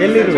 ಎಲ್ಲಿರು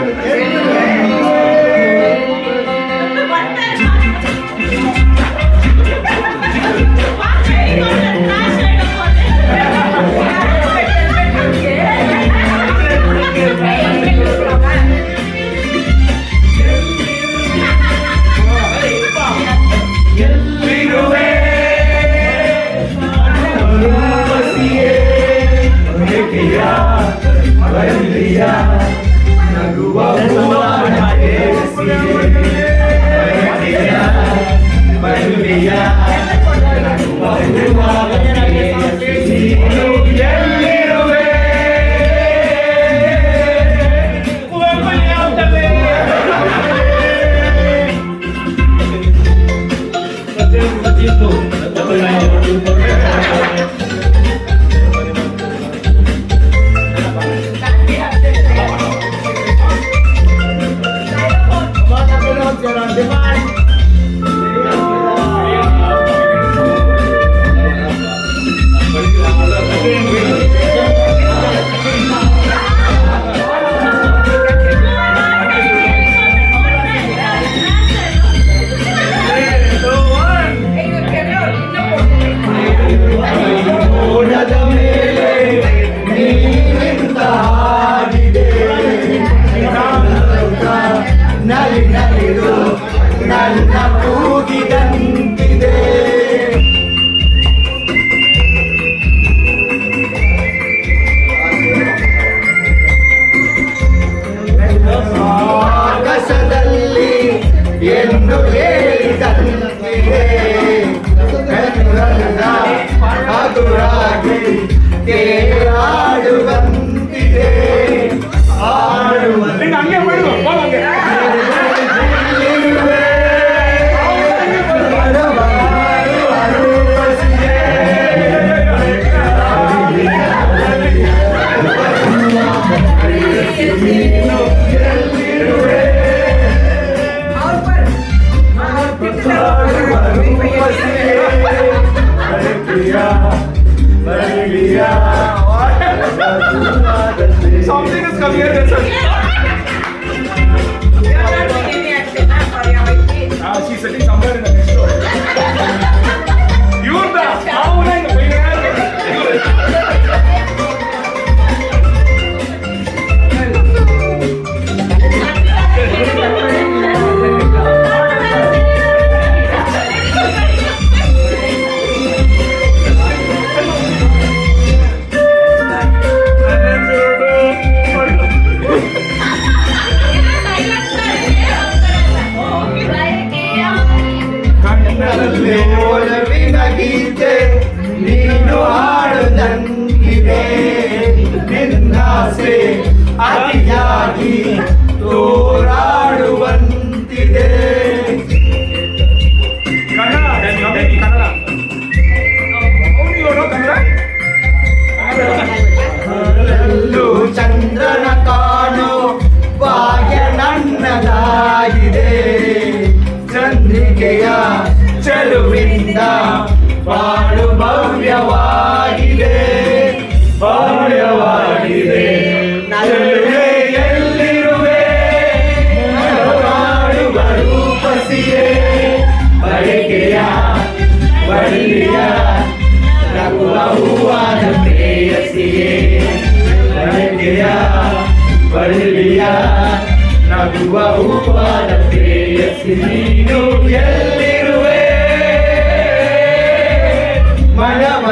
Something is coming here, that's it. She's sitting somewhere in the next row. You're the ನೀನು ಹಾಡುದಂಗಿದೆ ನಿನ್ನಾಸೆ ಅತಿಯಾಗಿ ತೋರಾಡುವಂತಿದೆ. ಚಂದ್ರನ ಕಾಣೋ ಭಾಗ್ಯ ನನ್ನದಾಗಿದೆ. ಚಂದ್ರಿಕೆಯ ಚೆಲುವಿಂದ ಬಾಳು ಭವ್ಯವಾಗಿದೆ, ಭವ್ಯವಾಗಿದೆ. ಎಲ್ಲಿರುವೆ ಮಾಡುವ ರೂಪಸಿಯೇ, ಬಯಕೆಯ ಬಳ್ಳಿಯ ನಗುವ ಹೂವಾದ ಪ್ರೇಯಸಿಯೇ. ಬಯಕೆಯ ಬಳ್ಳಿಯ ನಗುವ ಹೂವಾದ ಪ್ರೇಯಸಿ. ನೀನು ಎಲ್ಲಿರುವೆ ಮನವ